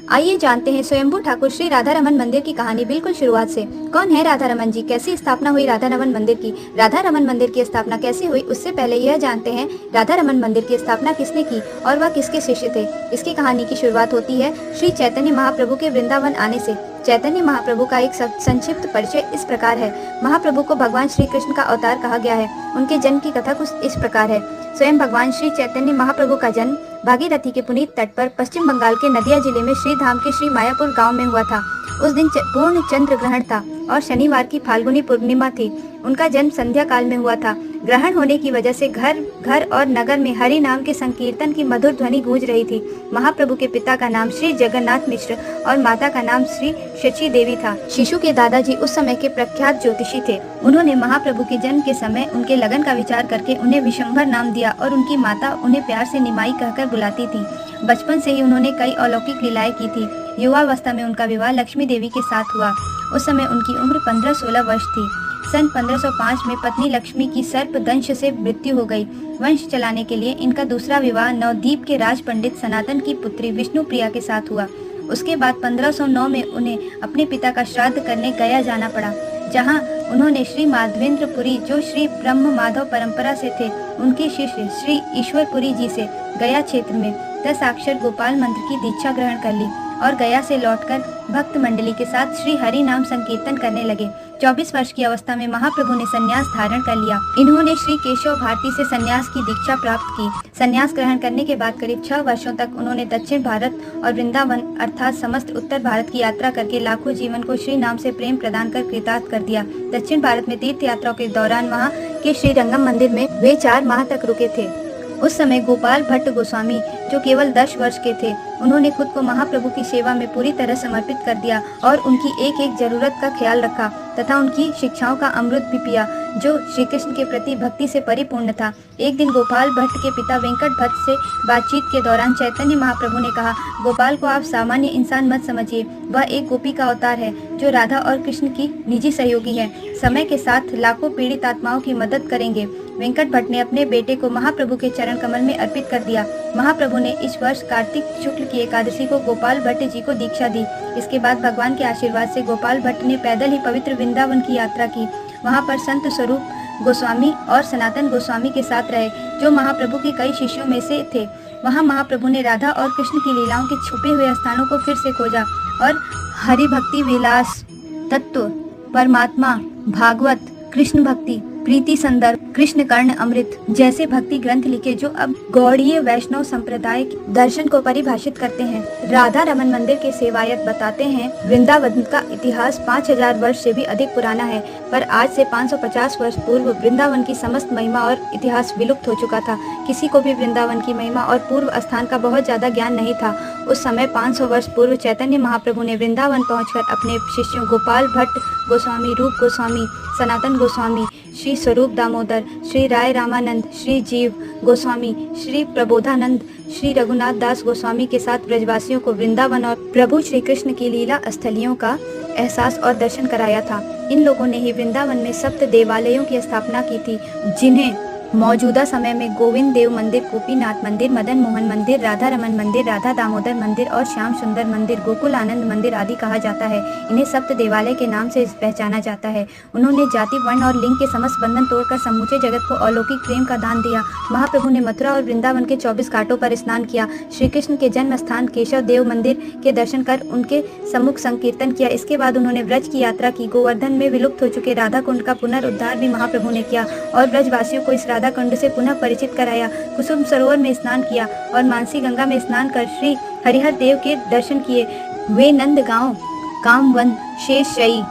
आइए जानते हैं स्वयंभू ठाकुर श्री राधा रमन मंदिर की कहानी बिल्कुल शुरुआत से। कौन है राधा रमन जी, कैसी स्थापना हुई राधा रमन मंदिर की, राधा रमन मंदिर की स्थापना कैसे हुई, उससे पहले यह जानते हैं राधा रमन मंदिर की स्थापना किसने की और वह किसके शिष्य थे। इसकी कहानी की शुरुआत होती है श्री चैतन्य महाप्रभु के वृंदावन आने से। चैतन्य महाप्रभु का एक संक्षिप्त परिचय इस प्रकार है। महाप्रभु को भगवान श्री कृष्ण का अवतार कहा गया है। उनके जन्म की कथा कुछ इस प्रकार है। स्वयं भगवान श्री चैतन्य महाप्रभु का जन्म भागीरथी के पुनीत तट पर पश्चिम बंगाल के नदिया जिले में श्री धाम के श्री मायापुर गांव में हुआ था। उस दिन पूर्ण चंद्र ग्रहण था और शनिवार की फाल्गुनी पूर्णिमा थी। उनका जन्म संध्या काल में हुआ था। ग्रहण होने की वजह से घर घर और नगर में हरि नाम के संकीर्तन की मधुर ध्वनि गूंज रही थी। महाप्रभु के पिता का नाम श्री जगन्नाथ मिश्र और माता का नाम श्री शची देवी था। शिशु के दादाजी उस समय के प्रख्यात ज्योतिषी थे। उन्होंने महाप्रभु के जन्म के समय उनके लगन का विचार करके उन्हें विशंभर नाम दिया और उनकी माता उन्हें प्यार से निमाई कहकर बुलाती थी। बचपन से ही उन्होंने कई अलौकिक लीलाएं की थी। युवावस्था में उनका विवाह लक्ष्मी देवी के साथ हुआ। उस समय उनकी उम्र 15-16 वर्ष थी। सन 1505 में पत्नी लक्ष्मी की सर्प दंश से मृत्यु हो गई। वंश चलाने के लिए इनका दूसरा विवाह नवद्वीप के राज पंडित सनातन की पुत्री विष्णुप्रिया के साथ हुआ। उसके बाद 1509 में उन्हें अपने पिता का श्राद्ध करने गया जाना पड़ा, जहां उन्होंने श्री माधवेंद्रपुरी, जो श्री ब्रह्म माधव परंपरा से थे, उनके शिष्य श्री ईश्वरपुरी जी से गया क्षेत्र में 10 अक्षर गोपाल मंत्र की दीक्षा ग्रहण कर ली और गया से लौटकर भक्त मंडली के साथ श्री हरि नाम संकीर्तन करने लगे। 24 वर्ष की अवस्था में महाप्रभु ने संन्यास धारण कर लिया। इन्होंने श्री केशव भारती से संन्यास की दीक्षा प्राप्त की। संन्यास ग्रहण करने के बाद करीब 6 वर्षों तक उन्होंने दक्षिण भारत और वृंदावन अर्थात समस्त उत्तर भारत की यात्रा करके लाखों जीवन को श्री नाम से प्रेम प्रदान कर कृतार्थ कर दिया। दक्षिण भारत में तीर्थ यात्राओं के दौरान वहाँ के श्री रंगम मंदिर में वे 4 माह तक रुके थे। उस समय गोपाल भट्ट गोस्वामी, जो केवल 10 वर्ष के थे, उन्होंने खुद को महाप्रभु की सेवा में पूरी तरह समर्पित कर दिया और उनकी एक एक जरूरत का ख्याल रखा तथा उनकी शिक्षाओं का अमृत भी पिया, जो श्री कृष्ण के प्रति भक्ति से परिपूर्ण था। एक दिन गोपाल भट्ट के पिता वेंकट भट्ट से बातचीत के दौरान चैतन्य महाप्रभु ने कहा, गोपाल को आप सामान्य इंसान मत समझिए, वह एक गोपी का अवतार है जो राधा और कृष्ण की निजी सहयोगी है। समय के साथ लाखों पीड़ित आत्माओं की मदद करेंगे। वेंकट भट्ट ने अपने बेटे को महाप्रभु के चरण कमल में अर्पित कर दिया। महाप्रभु ने इस वर्ष कार्तिक शुक्ल की एकादशी को गोपाल भट्ट जी को दीक्षा दी। इसके बाद भगवान के आशीर्वाद से गोपाल भट्ट ने पैदल ही पवित्र वृंदावन की यात्रा की। वहां पर संत स्वरूप गोस्वामी और सनातन गोस्वामी के साथ रहे, जो महाप्रभु के कई शिष्यों में से थे। वहां महाप्रभु ने राधा और कृष्ण की लीलाओं के छुपे हुए स्थानों को फिर से खोजा और हरि भक्ति विलास, तत्व, परमात्मा, भागवत, कृष्ण भक्ति, प्रीति संदर्भ, कृष्ण कर्ण अमृत जैसे भक्ति ग्रंथ लिखे, जो अब गौड़ीय वैष्णव संप्रदाय के दर्शन को परिभाषित करते हैं। राधा रमन मंदिर के सेवायत बताते हैं, वृंदावन का इतिहास 5000 वर्ष से भी अधिक पुराना है, पर आज से 550 वर्ष पूर्व वृंदावन की समस्त महिमा और इतिहास विलुप्त हो चुका था। किसी को भी वृंदावन की महिमा और पूर्व स्थान का बहुत ज्यादा ज्ञान नहीं था। उस समय 500 वर्ष पूर्व चैतन्य महाप्रभु ने वृंदावन पहुंचकर अपने शिष्यों गोपाल भट्ट गोस्वामी, रूप गोस्वामी, सनातन गोस्वामी, श्री स्वरूप दामोदर, श्री राय रामानंद, श्री जीव गोस्वामी, श्री प्रबोधानंद, श्री रघुनाथ दास गोस्वामी के साथ ब्रजवासियों को वृंदावन और प्रभु श्री कृष्ण की लीला स्थलियों का एहसास और दर्शन कराया था। इन लोगों ने ही वृंदावन में 7 देवालयों की स्थापना की थी, जिन्हें मौजूदा समय में गोविंद देव मंदिर, गोपीनाथ मंदिर, मदन मोहन मंदिर, राधा रमन मंदिर, राधा दामोदर मंदिर और श्याम सुंदर मंदिर, गोकुल आनंद मंदिर आदि कहा जाता है। इन्हें 7 देवालय के नाम से पहचाना जाता है। उन्होंने जाति, वर्ण और लिंग के समस्त बंधन तोड़कर समूचे जगत को अलौकिक प्रेम का दान दिया। महाप्रभु ने मथुरा और वृंदावन के 24 घाटों पर स्नान किया। श्री कृष्ण के जन्म स्थान केशव देव मंदिर के दर्शन कर उनके सम्मुख संकीर्तन किया। इसके बाद उन्होंने व्रज की यात्रा की। गोवर्धन में विलुप्त हो चुके राधा कुंड का पुनरुद्धार भी महाप्रभु ने किया और ब्रजवासियों को इस राधा कुंड से पुनः परिचित कराया। कुसुम सरोवर में स्नान किया और मानसी गंगा में स्नान कर श्री हरिहर देव के दर्शन किए। वे नंदगांव, कामवन, शेषशाही,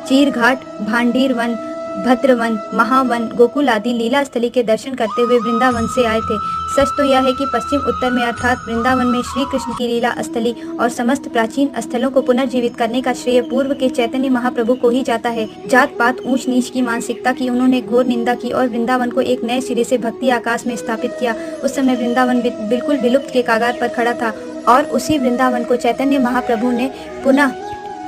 चीरघाट, भांडीर वन, भद्रवन, महावन, गोकुल आदि लीला स्थली के दर्शन करते हुए वृंदावन से आए थे। सच तो यह है कि पश्चिम उत्तर में अर्थात वृंदावन में श्री कृष्ण की लीला स्थली और समस्त प्राचीन स्थलों को पुनर्जीवित करने का श्रेय पूर्व के चैतन्य महाप्रभु को ही जाता है। जात पात, ऊंच नीच की मानसिकता की उन्होंने घोर निंदा की और वृंदावन को एक नए सिरे से भक्ति आकाश में स्थापित किया। उस समय वृंदावन बिल्कुल विलुप्त के कागार पर खड़ा था और उसी वृंदावन को चैतन्य महाप्रभु ने पुनः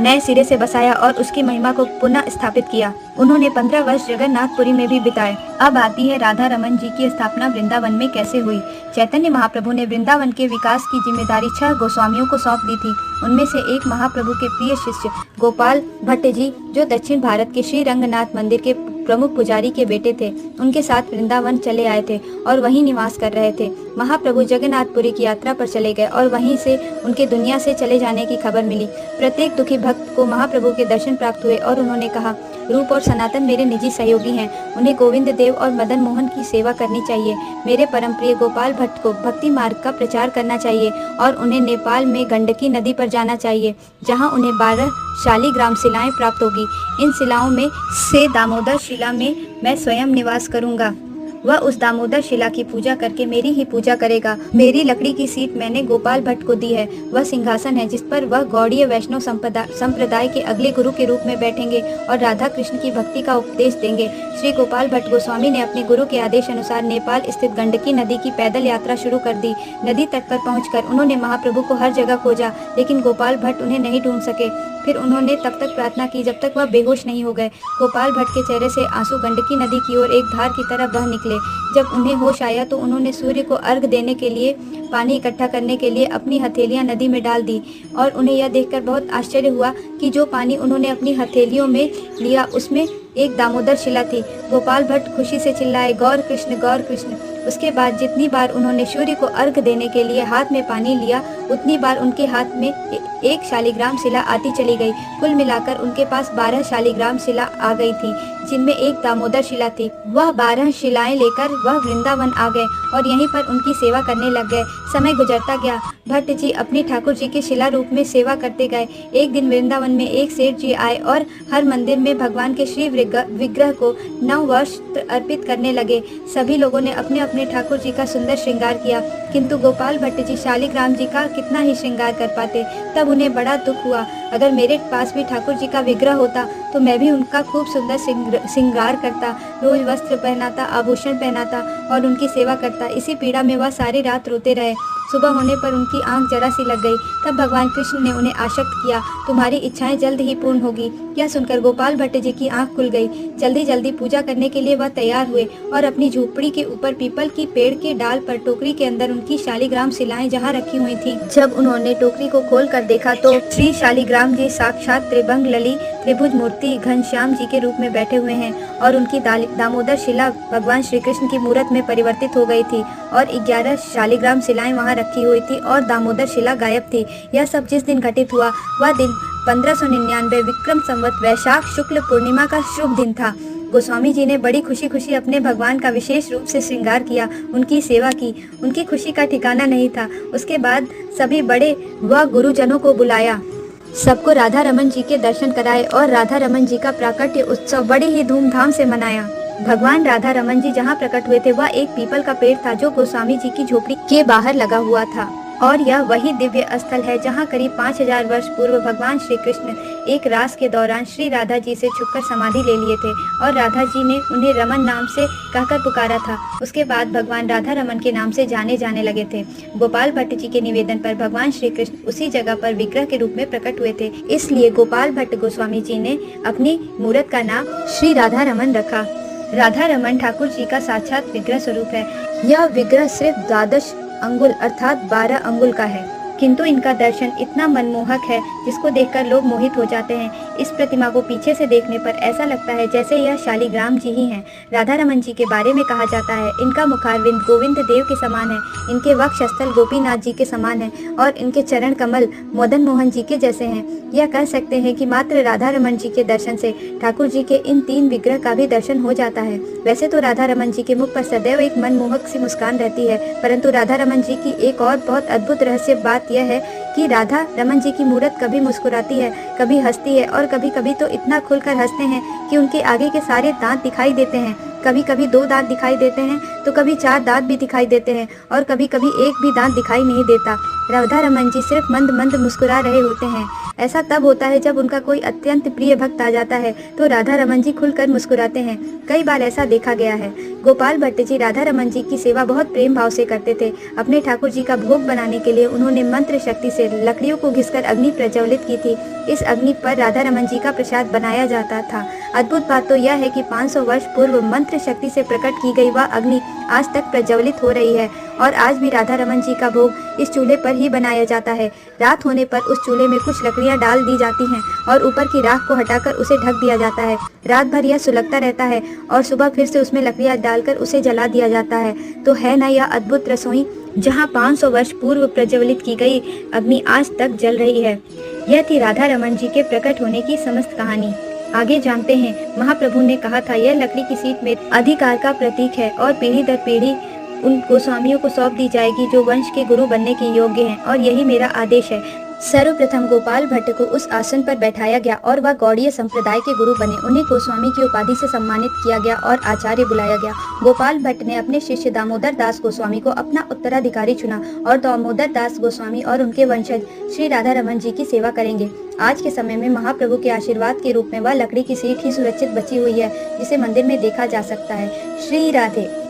नए सिरे से बसाया और उसकी महिमा को पुनः स्थापित किया। उन्होंने 15 वर्ष जगन्नाथपुरी में भी बिताए। अब आती है राधा रमन जी की स्थापना वृंदावन में कैसे हुई। चैतन्य महाप्रभु ने वृंदावन के विकास की जिम्मेदारी 6 गोस्वामियों को सौंप दी थी। उनमें से एक महाप्रभु के प्रिय शिष्य गोपाल भट्ट जी, जो दक्षिण भारत के श्री रंगनाथ मंदिर के प्रमुख पुजारी के बेटे थे, उनके साथ वृंदावन चले आए थे और वहीं निवास कर रहे थे। महाप्रभु जगन्नाथपुरी की यात्रा पर चले गए और वहीं से उनके दुनिया से चले जाने की खबर मिली। प्रत्येक दुखी भक्त को महाप्रभु के दर्शन प्राप्त हुए और उन्होंने कहा, रूप और सनातन मेरे निजी सहयोगी हैं, उन्हें गोविंद देव और मदन मोहन की सेवा करनी चाहिए। मेरे परम प्रिय गोपाल भट्ट को भक्ति मार्ग का प्रचार करना चाहिए और उन्हें नेपाल में गंडकी नदी पर जाना चाहिए, जहां उन्हें 12 शालिग्राम शिलाएं प्राप्त होगी। इन शिलाओं में से दामोदर शिला में मैं स्वयं निवास करूंगा। वह उस दामोदर शिला की पूजा करके मेरी ही पूजा करेगा। मेरी लकड़ी की सीट मैंने गोपाल भट्ट को दी है। वह सिंहासन है जिस पर वह गौड़ीय वैष्णव संप्रदाय के अगले गुरु के रूप में बैठेंगे और राधा कृष्ण की भक्ति का उपदेश देंगे। श्री गोपाल भट्ट गोस्वामी ने अपने गुरु के आदेश अनुसार नेपाल स्थित गंडकी नदी की पैदल यात्रा शुरू कर दी। नदी तट पर पहुंचकर उन्होंने महाप्रभु को हर जगह खोजा, लेकिन गोपाल भट्ट उन्हें नहीं ढूंढ सके। फिर उन्होंने तब तक प्रार्थना की जब तक वह बेहोश नहीं हो गए। गोपाल भट्ट के चेहरे से आंसू गंडकी नदी की ओर एक धार की तरह बह निकले। जब उन्हें होश आया तो उन्होंने सूर्य को अर्घ देने के लिए पानी इकट्ठा करने के लिए अपनी हथेलियां नदी में डाल दी और उन्हें यह देखकर बहुत आश्चर्य हुआ कि जो पानी उन्होंने अपनी हथेलियों में लिया उसमें एक दामोदर शिला थी। गोपाल भट्ट खुशी से चिल्लाए, गौर कृष्ण गौर कृष्ण। उसके बाद जितनी बार उन्होंने सूर्य को अर्घ देने के लिए हाथ में पानी लिया, उतनी बार उनके हाथ में एक शालिग्राम शिला आती चली गई। कुल मिलाकर उनके पास 12 शालिग्राम शिला आ गई थी, जिनमें एक दामोदर शिला थी। वह 12 शिलाएं लेकर वह वृंदावन आ गए और यहीं पर उनकी सेवा करने लग गए। समय गुजरता गया। भट्ट जी अपनी ठाकुर जी के शिला रूप में सेवा करते गए। एक दिन वृंदावन में एक सेठ जी आए और हर मंदिर में भगवान के श्री विग्रह को 9 वस्त्र अर्पित करने लगे। सभी लोगों ने अपने अपने ठाकुर जी का सुंदर श्रृंगार किया, किंतु गोपाल भट्ट जी शालिग्राम जी का कितना ही श्रृंगार कर पाते। तब उन्हें बड़ा दुख हुआ। अगर मेरे पास भी ठाकुर जी का विग्रह होता तो मैं भी उनका खूब सुंदर श्रृंगार करता, रोज वस्त्र पहनाता, आभूषण पहनाता और उनकी सेवा करता। इसी पीड़ा में वह सारी रात रोते रहे। सुबह होने पर उनकी आंख जरा सी लग गई। तब भगवान कृष्ण ने उन्हें आशक्त किया, तुम्हारी इच्छाएं जल्द ही पूर्ण होगी। यह सुनकर गोपाल भट्ट जी की आंख खुल गई। जल्दी जल्दी पूजा करने के लिए वह तैयार हुए और अपनी झोपड़ी के ऊपर पीपल की पेड़ के डाल पर टोकरी के अंदर उनकी शालिग्राम शिलाएं जहाँ रखी हुई थी। जब उन्होंने टोकरी को खोल कर देखा तो श्री शालिग्राम जी साक्षात त्रिभंग लली त्रिभुज मूर्ति घनश्याम जी के रूप में बैठे हुए हैं और उनकी दामोदर शिला भगवान श्री कृष्ण की मूर्त में परिवर्तित हो गई थी और 11 शालिग्राम शिलाएं वहाँ रखी हुई थी और दामोदर शिला गायब थी। यह सब जिस दिन घटित हुआ वह दिन 1599 विक्रम संवत वैशाख शुक्ल पूर्णिमा का शुभ दिन था। गोस्वामी जी ने बड़ी खुशी खुशी अपने भगवान का विशेष रूप से श्रृंगार किया, उनकी सेवा की। उनकी खुशी का ठिकाना नहीं था। उसके बाद सभी बड़े व गुरुजनों को बुलाया, सबको राधा रमन जी के दर्शन कराए और राधा रमन जी का प्राकट्य उत्सव बड़े ही धूमधाम से मनाया। भगवान राधा रमन जी जहाँ प्रकट हुए थे वह एक पीपल का पेड़ था जो गोस्वामी जी की झोपड़ी के बाहर लगा हुआ था और यह वही दिव्य स्थल है जहाँ करीब 5000 वर्ष पूर्व भगवान श्री कृष्ण एक रास के दौरान श्री राधा जी से छुपकर समाधि ले लिए थे और राधा जी ने उन्हें रमन नाम से कहकर पुकारा था। उसके बाद भगवान राधा रमन के नाम से जाने जाने लगे थे। गोपाल भट्ट जी के निवेदन पर भगवान श्री कृष्ण उसी जगह पर विग्रह के रूप में प्रकट हुए थे, इसलिए गोपाल भट्ट गोस्वामी जी ने अपनी मूर्त का नाम श्री राधा रमन रखा। राधा रमन ठाकुर जी का साक्षात विग्रह स्वरूप है। यह विग्रह सिर्फ 12 अंगुल अर्थात 12 अंगुल का है, किंतु इनका दर्शन इतना मनमोहक है जिसको देखकर लोग मोहित हो जाते हैं। इस प्रतिमा को पीछे से देखने पर ऐसा लगता है जैसे यह शालिग्राम जी ही हैं। राधा रमन जी के बारे में कहा जाता है, इनका मुखारविंद गोविंद देव के समान है, इनके वक्षस्थल गोपीनाथ जी के समान है और इनके चरण कमल मदन मोहन जी के जैसे हैं। यह कह सकते हैं कि मात्र राधा रमन जी के दर्शन से ठाकुर जी के इन 3 विग्रह का भी दर्शन हो जाता है। वैसे तो राधा रमन जी के मुख पर सदैव एक मनमोहक सी मुस्कान रहती है, परंतु राधा रमन जी की एक और बहुत अद्भुत रहस्य बात यह है कि राधा रमन जी की मूर्त कभी मुस्कुराती है, कभी हंसती है और कभी कभी तो इतना खुलकर हंसते हैं कि उनके आगे के सारे दांत दिखाई देते हैं। कभी कभी 2 दांत दिखाई देते हैं तो कभी 4 दांत भी दिखाई देते हैं और कभी कभी एक भी दांत दिखाई नहीं देता। राधा रमन जी सिर्फ मंद मंद मुस्कुरा रहे होते हैं। ऐसा तब होता है जब उनका कोई अत्यंत प्रिय भक्त आ जाता है तो राधा रमन जी खुलकर मुस्कुराते हैं। कई बार ऐसा देखा गया है। गोपाल भट्ट जी राधा रमन जी की सेवा बहुत प्रेम भाव से करते थे। अपने ठाकुर जी का भोग बनाने के लिए उन्होंने मंत्र शक्ति से लकड़ियों को घिसकर अग्नि प्रज्वलित की थी। इस अग्नि पर राधा रमन जी का प्रसाद बनाया जाता था। अद्भुत बात तो यह है कि 500 वर्ष पूर्व मंत्र शक्ति से प्रकट की गई वह अग्नि आज तक प्रज्वलित हो रही है और आज भी राधा रमन जी का भोग इस चूल्हे पर ही बनाया जाता है। रात होने पर उस चूल्हे में कुछ लकड़ियां डाल दी जाती हैं और ऊपर की राख को हटाकर उसे ढक दिया जाता है। रात भर यह सुलगता रहता है और सुबह फिर से उसमें लकड़ियां डालकर उसे जला दिया जाता है। तो है ना यह अद्भुत रसोई, जहाँ 500 वर्ष पूर्व प्रज्वलित की गई अग्नि आज तक जल रही है। यह थी राधा रमन जी के प्रकट होने की समस्त कहानी। आगे जानते हैं। महाप्रभु ने कहा था, यह लकड़ी की सीट में अधिकार का प्रतीक है और पीढ़ी दर पीढ़ी उन गोस्वामियों को सौंप दी जाएगी जो वंश के गुरु बनने के योग्य हैं और यही मेरा आदेश है। सर्वप्रथम गोपाल भट्ट को उस आसन पर बैठाया गया और वह गौड़ीय संप्रदाय के गुरु बने। उन्हें गोस्वामी की उपाधि से सम्मानित किया गया और आचार्य बुलाया गया। गोपाल भट्ट ने अपने शिष्य दामोदर दास गोस्वामी को अपना उत्तराधिकारी चुना और दामोदर दास गोस्वामी और उनके वंशज श्री राधा रमन जी की सेवा करेंगे। आज के समय में महाप्रभु के आशीर्वाद के रूप में वह लकड़ी की सीट ही सुरक्षित बची हुई है जिसे मंदिर में देखा जा सकता है। श्री राधे।